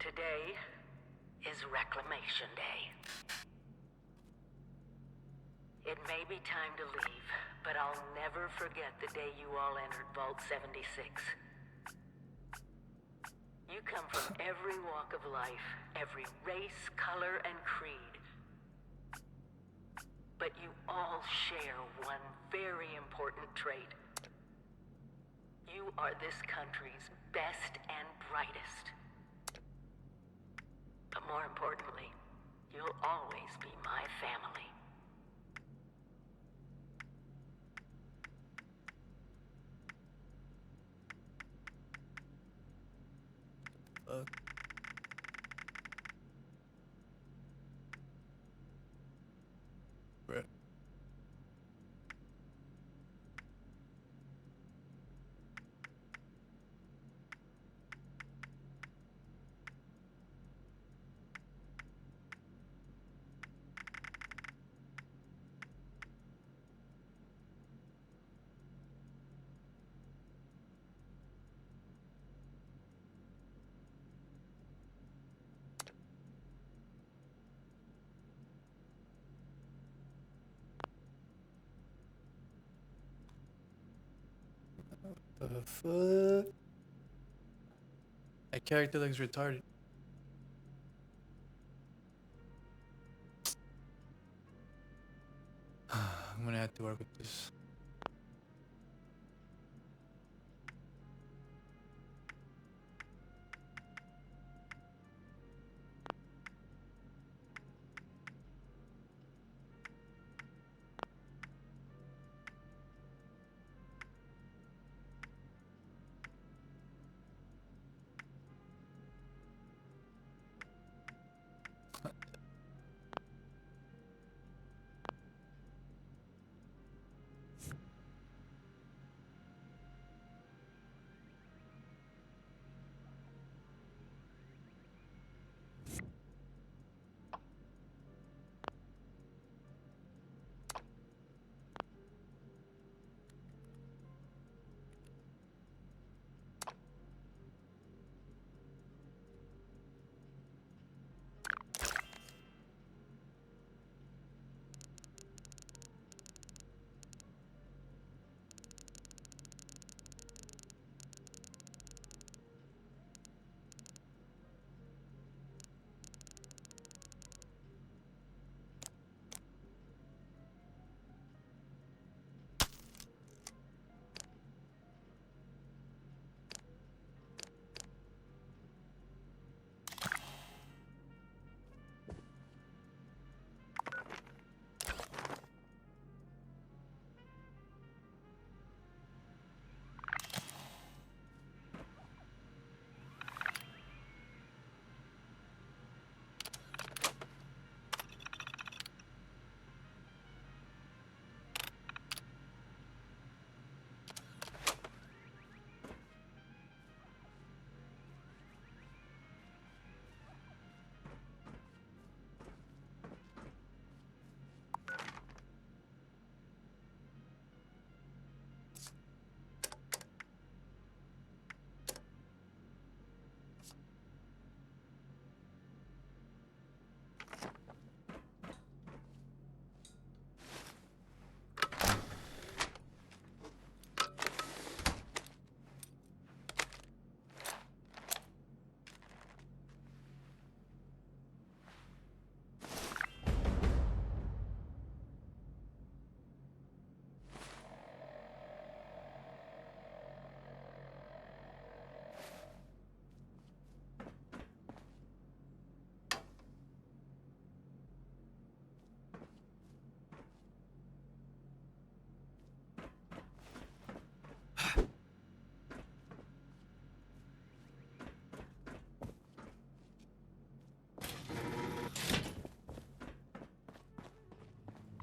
Today is Reclamation Day. It may be time to leave, but I'll never forget the day you all entered Vault 76. You come from every walk of life, every race, color, and creed. But you all share one very important trait. You are this country's best and brightest. But more importantly, you'll always be my family. Right. The fuck? That character looks retarded. I'm gonna have to work with this.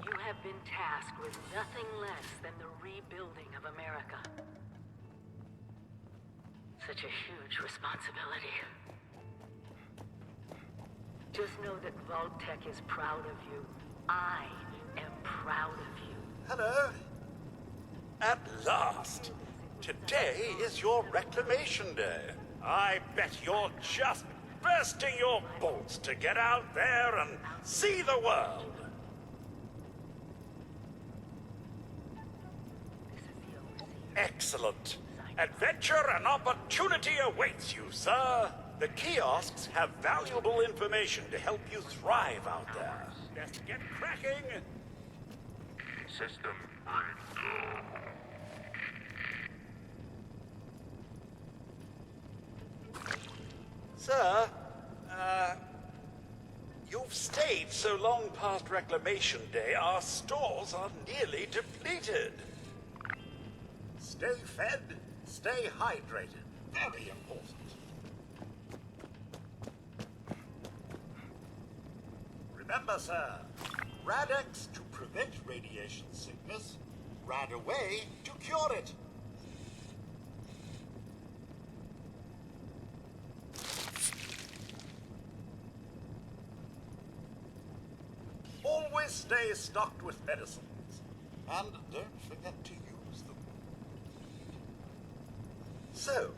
You have been tasked with nothing less than the rebuilding of America. Such a huge responsibility. Just know that Vault-Tec is proud of you. I am proud of you. Hello. At last. Today is your Reclamation Day. I bet you're just bursting your bolts to get out there and see the world. Excellent. Adventure and opportunity awaits you, sir. The kiosks have valuable information to help you thrive out there. Let's get cracking. System breakdown. Sir, you've stayed so long past Reclamation Day, our stores are nearly depleted. Stay fed, stay hydrated. Very important. Remember, sir, Rad-X to prevent radiation sickness, Rad-Away to cure it. Always stay stocked with medicines. And don't forget to use them. So,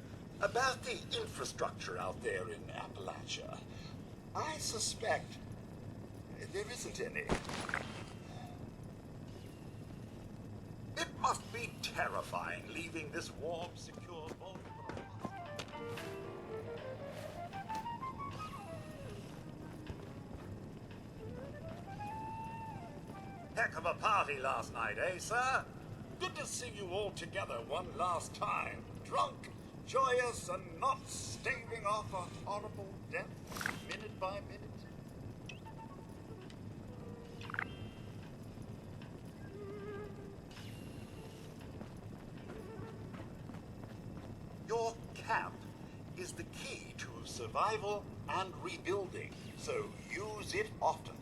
about the infrastructure out there in Appalachia, I suspect there isn't any. It must be terrifying leaving this warm, secure vault. Heck of a party last night, eh, sir? Good to see you all together one last time. Drunk, joyous, and not staving off a horrible death minute by minute. Your camp is the key to survival and rebuilding, so use it often.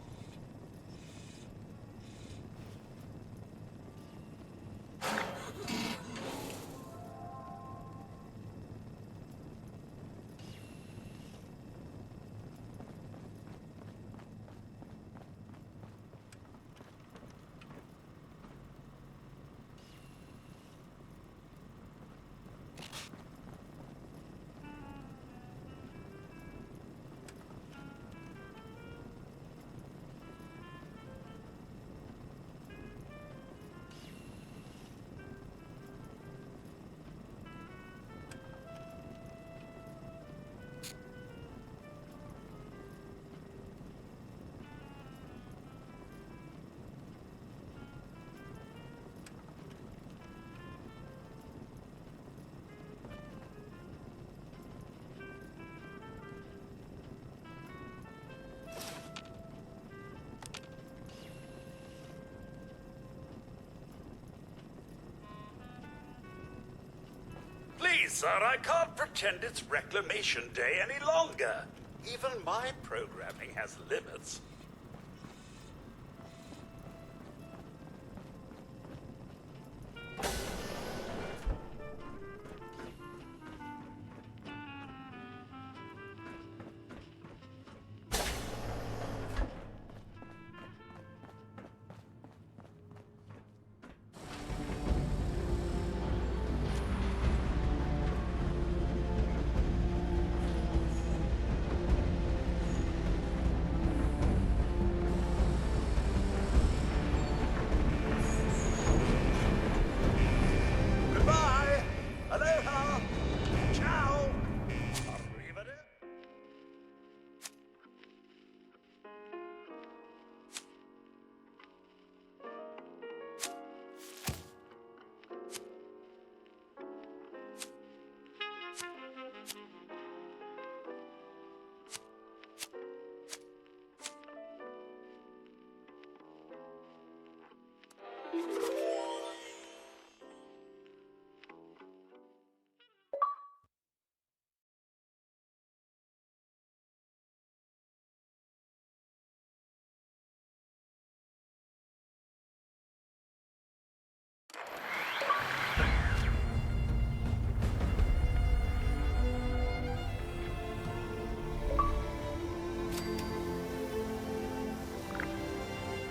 Please, sir, I can't pretend it's Reclamation Day any longer. Even my programming has limits. Goodbye. Aloha. Ciao. Arrivederci.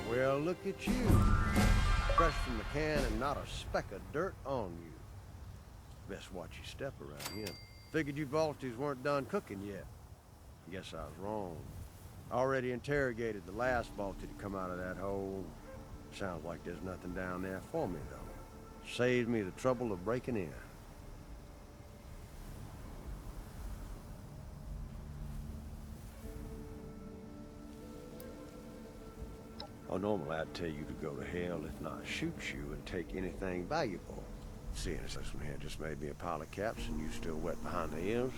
Well, look at you. Fresh from the can and not a speck of dirt on you. Best watch your step around here. Figured you Vaulties weren't done cooking yet. Guess I was wrong. Already interrogated the last vault to come out of that hole. Sounds like there's nothing down there for me, though. Saved me the trouble of breaking in. Oh, normally I'd tell you to go to hell, if not shoot you and take anything valuable. Seeing as this one here just made me a pile of caps and you still wet behind the ears,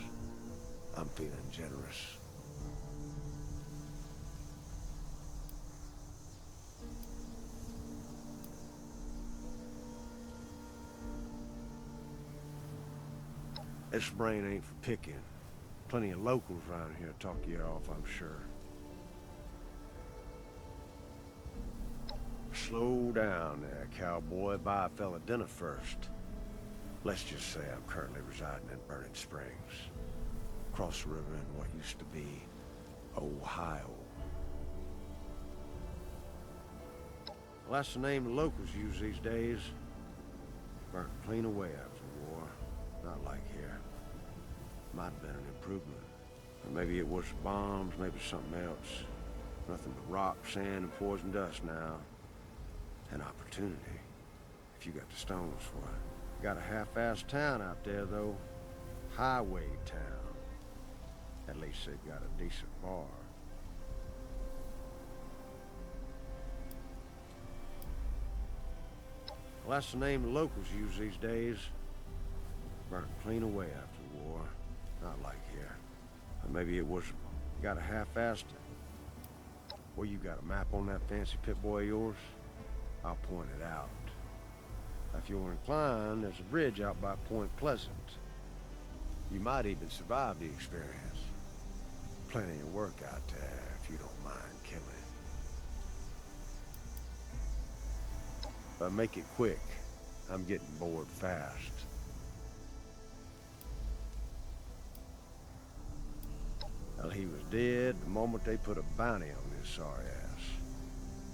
I'm feeling generous. This brain ain't for picking. Plenty of locals around here talk you off, I'm sure. Slow down there, cowboy. Buy a fella dinner first. Let's just say I'm currently residing in Burning Springs, across the river in what used to be Ohio. Well, that's the name the locals use these days. Burnt clean away after the war. Not like here. Might have been an improvement. Or maybe it was bombs, maybe something else. Nothing but rock, sand, and poison dust now. An opportunity, if you got the stones for it. Got a half-assed town out there, though. Highway town. At least they've got a decent bar. Well, that's the name the locals use these days. Burnt clean away after the war. Not like here. Or maybe it was... Got a half-assed... Well, you got a map on that fancy Pip-Boy of yours? I'll point it out. If you're inclined, there's a bridge out by Point Pleasant. You might even survive the experience. Plenty of work out there, if you don't mind killing. But make it quick. I'm getting bored fast. Well, he was dead the moment they put a bounty on his sorry ass.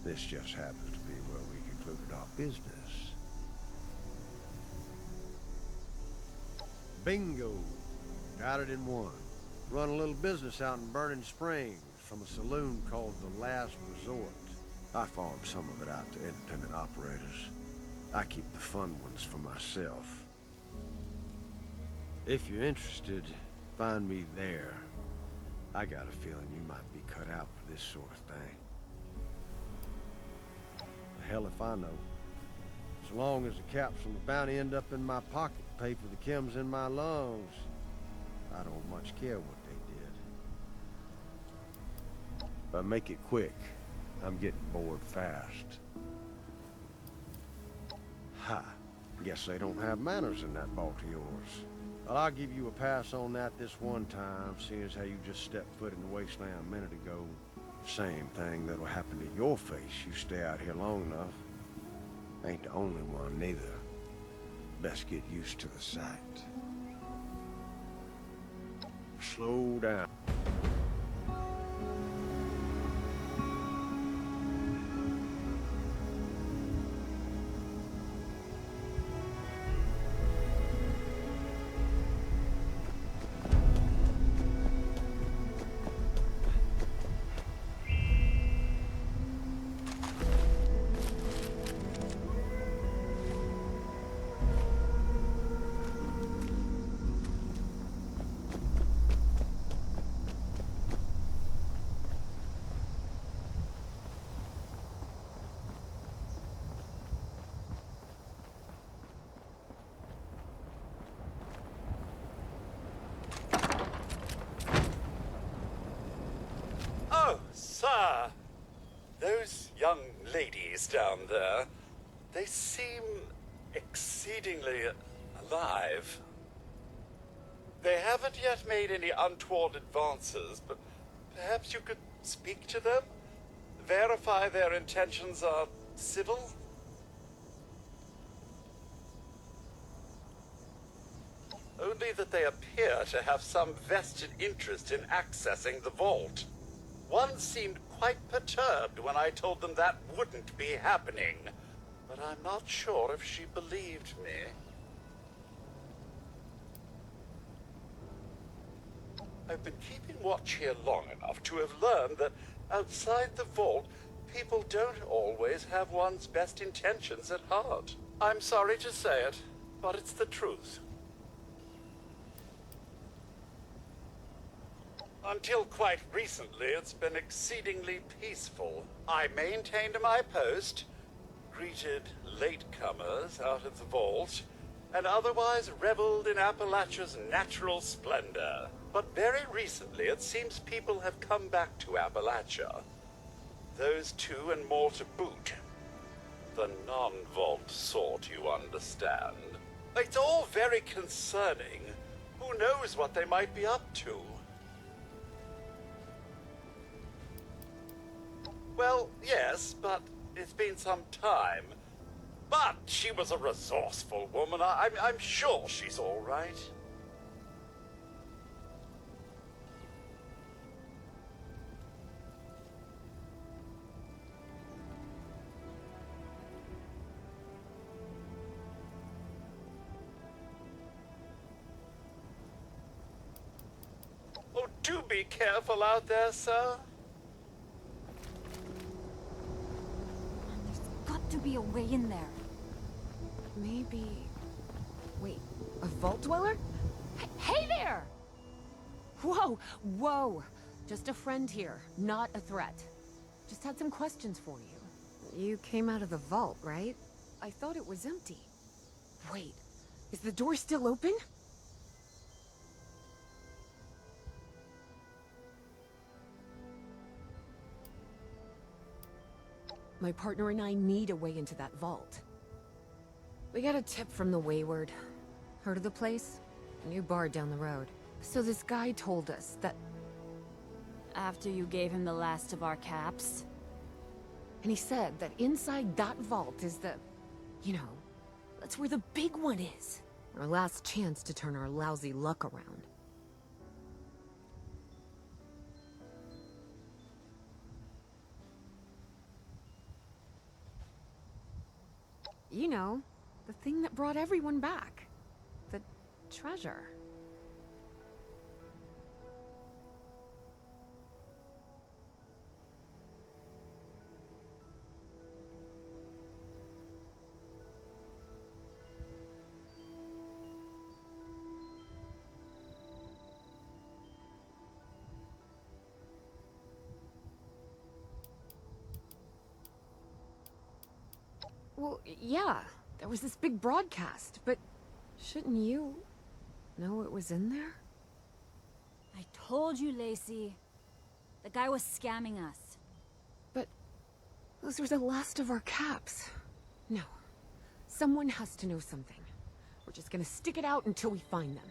This just happens to be where we concluded our business. Bingo! Got it in one. Run a little business out in Burning Springs from a saloon called The Last Resort. I farm some of it out to independent operators. I keep the fun ones for myself. If you're interested, find me there. I got a feeling you might be cut out for this sort of thing. The hell if I know. As long as the caps from the bounty end up in my pocket, pay for the chems in my lungs, I don't much care what they did. But make it quick. I'm getting bored fast. Ha! Guess they don't have manners in that vault of yours. Well, I'll give you a pass on that this one time, seeing as how you just stepped foot in the wasteland a minute ago. Same thing that'll happen to your face. You stay out here long enough. Ain't the only one, neither. Best get used to the sight. Slow down. Oh, sir. Those young ladies down there, they seem exceedingly alive. They haven't yet made any untoward advances, but perhaps you could speak to them? Verify their intentions are civil? Only that they appear to have some vested interest in accessing the vault. One seemed quite perturbed when I told them that wouldn't be happening, but I'm not sure if she believed me. I've been keeping watch here long enough to have learned that outside the vault, people don't always have one's best intentions at heart. I'm sorry to say it, but it's the truth. Until quite recently, it's been exceedingly peaceful. I maintained my post, greeted latecomers out of the vault, and otherwise reveled in Appalachia's natural splendor. But very recently, it seems people have come back to Appalachia. Those two and more to boot. The non-vault sort, you understand. It's all very concerning. Who knows what they might be up to? Well, yes, but it's been some time. But she was a resourceful woman. I'm sure she's all right. Oh, do be careful out there, sir. Got to be a way in there. Maybe... Wait, a vault dweller? Hey there! Whoa, whoa! Just a friend here, not a threat. Just had some questions for you. You came out of the vault, right? I thought it was empty. Wait, is the door still open? My partner and I need a way into that vault. We got a tip from the Wayward. Heard of the place? A new bar down the road. So this guy told us that... After you gave him the last of our caps? And he said that inside that vault is the... You know, that's where the big one is. Our last chance to turn our lousy luck around. You know, the thing that brought everyone back. The treasure. Well, yeah, there was this big broadcast, but shouldn't you know it was in there? I told you, Lacey. The guy was scamming us. But those were the last of our caps. No, someone has to know something. We're just gonna stick it out until we find them.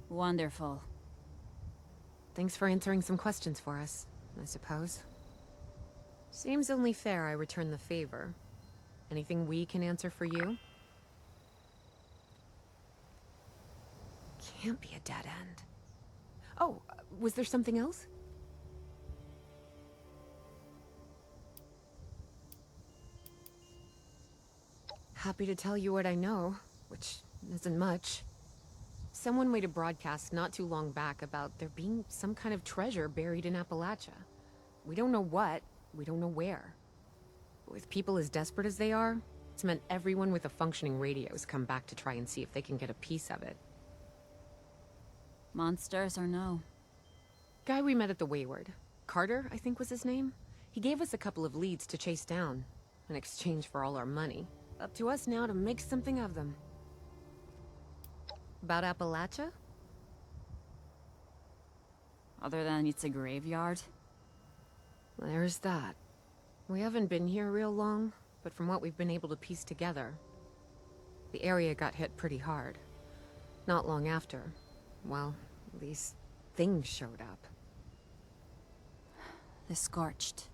Wonderful. Thanks for answering some questions for us, I suppose. Seems only fair I return the favor. Anything we can answer for you? Can't be a dead end. Oh, was there something else? Happy to tell you what I know, which isn't much. Someone made a broadcast not too long back about there being some kind of treasure buried in Appalachia. We don't know what, we don't know where. But with people as desperate as they are, it's meant everyone with a functioning radio has come back to try and see if they can get a piece of it. Monsters or no? Guy we met at the Wayward. Carter, I think was his name. He gave us a couple of leads to chase down, in exchange for all our money. Up to us now to make something of them. About Appalachia? Other than it's a graveyard? There's that. We haven't been here real long, but from what we've been able to piece together, the area got hit pretty hard. Not long after, well, these things showed up. The Scorched.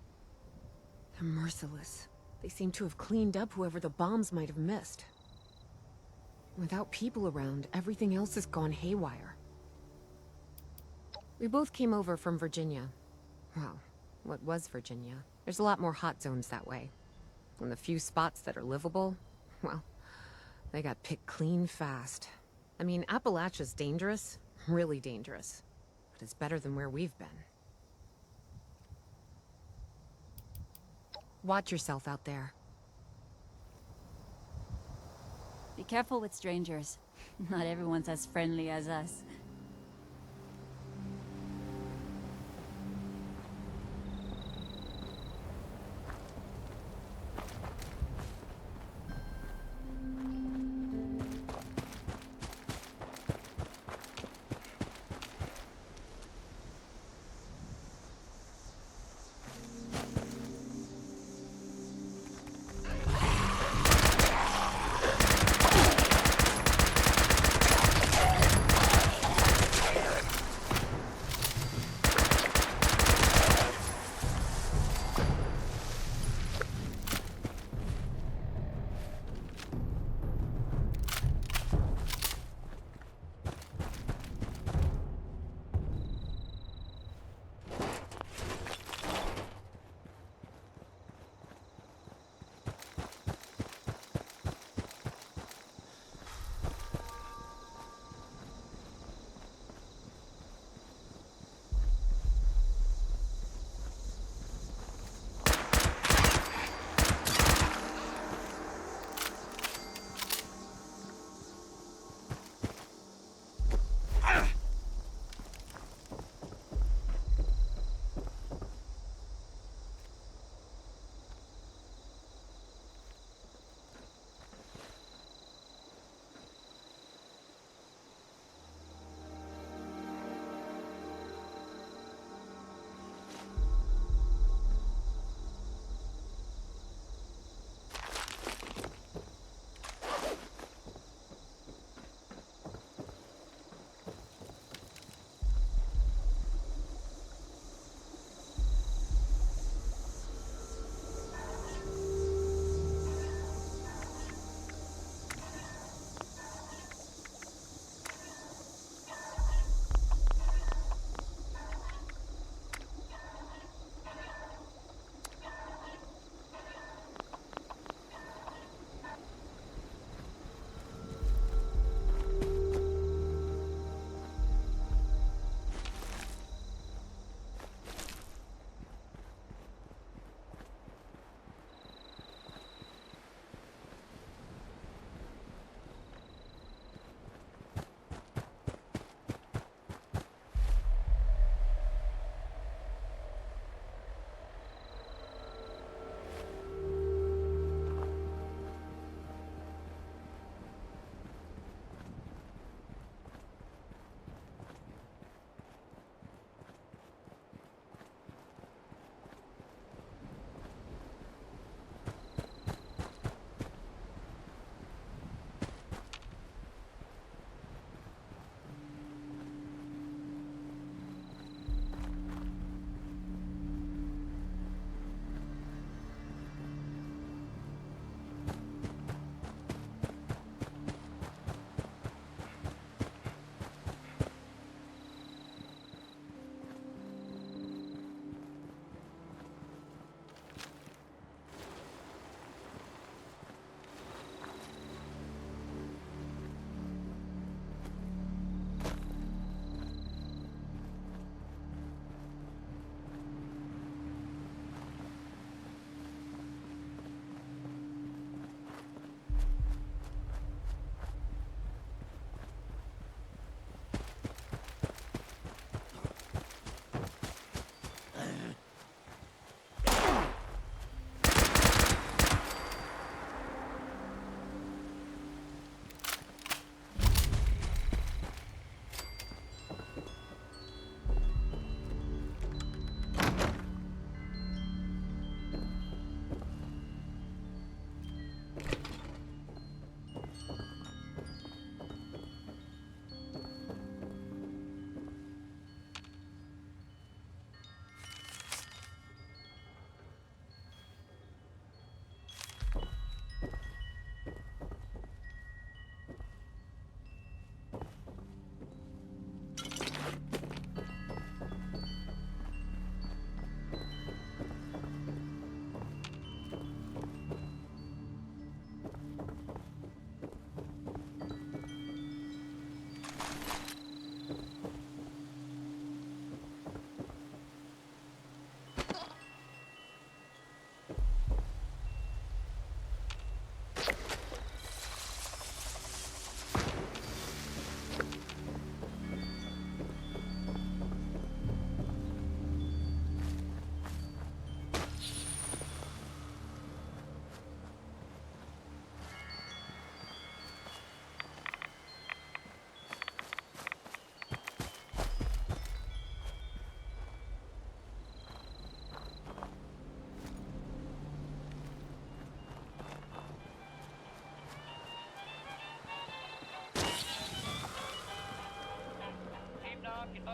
They're merciless. They seem to have cleaned up whoever the bombs might have missed. Without people around, everything else has gone haywire. We both came over from Virginia. Well, what was Virginia? There's a lot more hot zones that way. And the few spots that are livable, well, they got picked clean fast. I mean, Appalachia's dangerous. Really dangerous. But it's better than where we've been. Watch yourself out there. Be careful with strangers. Not everyone's as friendly as us.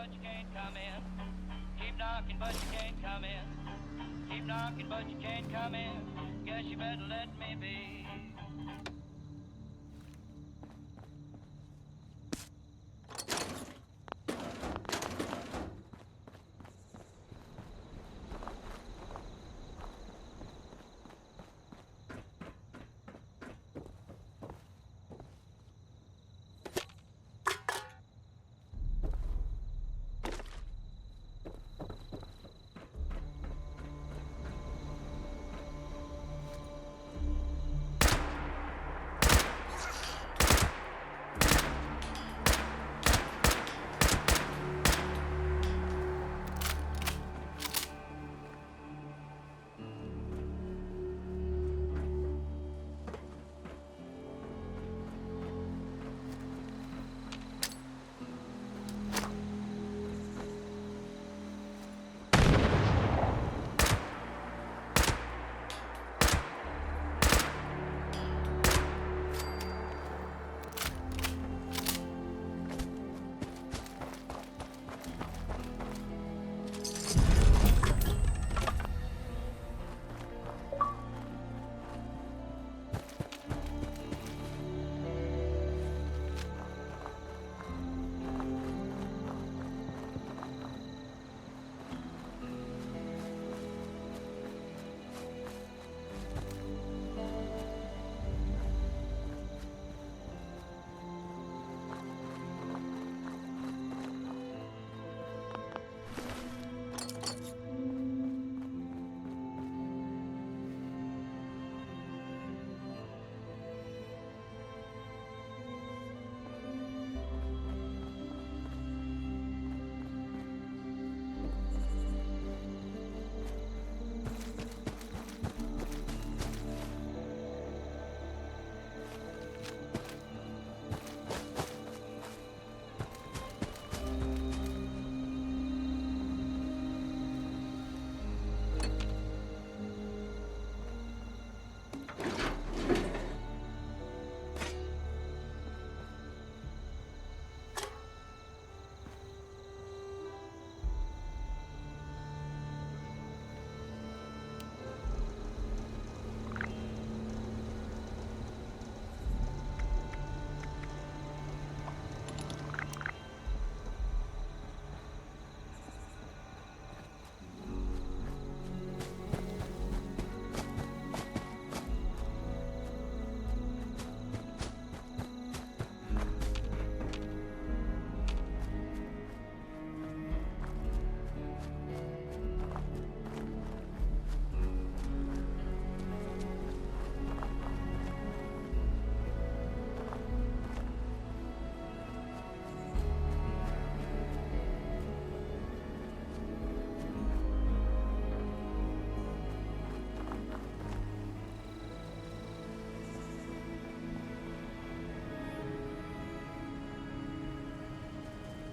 but you can't come in. Keep knocking, but you can't come in. Keep knocking, but you can't come in. Guess you better let me be.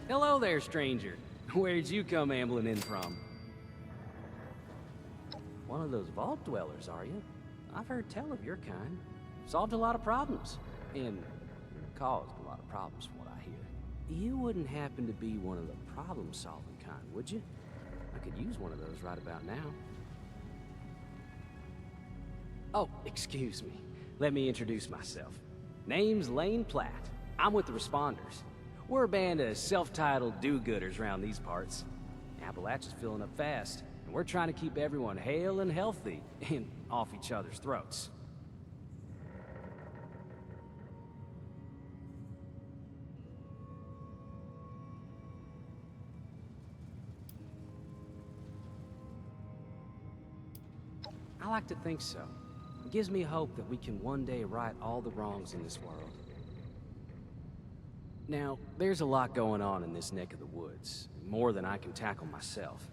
Hello there, stranger. Where'd you come ambling in from? One of those vault dwellers, are you? I've heard tell of your kind. Solved a lot of problems. And caused a lot of problems from what I hear. You wouldn't happen to be one of the problem-solving kind, would you? I could use one of those right about now. Oh, excuse me. Let me introduce myself. Name's Lane Platt. I'm with the Responders. We're a band of self-titled do-gooders around these parts. Appalachia's filling up fast, and we're trying to keep everyone hale and healthy and off each other's throats. I like to think so. It gives me hope that we can one day right all the wrongs in this world. Now, there's a lot going on in this neck of the woods, more than I can tackle myself.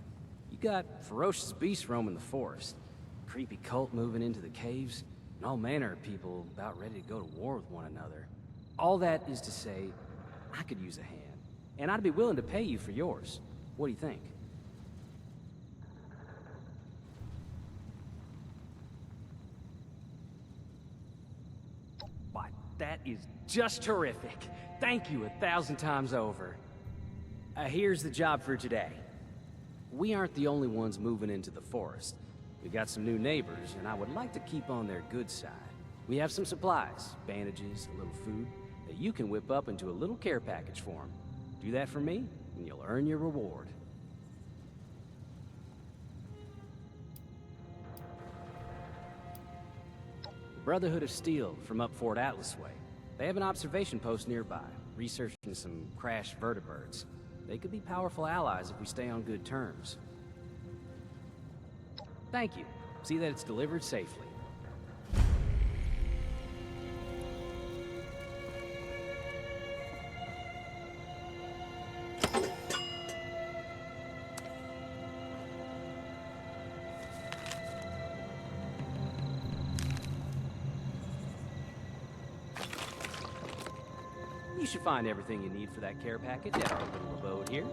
You got ferocious beasts roaming the forest, creepy cult moving into the caves, and all manner of people about ready to go to war with one another. All that is to say, I could use a hand, and I'd be willing to pay you for yours. What do you think? Why, that is just terrific. Thank you 1,000 times over. Here's the job for today. We aren't the only ones moving into the forest. We got some new neighbors, and I would like to keep on their good side. We have some supplies, bandages, a little food, that you can whip up into a little care package for them. Do that for me, and you'll earn your reward. The Brotherhood of Steel from up Fort Atlas way. They have an observation post nearby, researching some crashed vertibirds. They could be powerful allies if we stay on good terms. Thank you. See that it's delivered safely. You should find everything you need for that care package at our little abode here.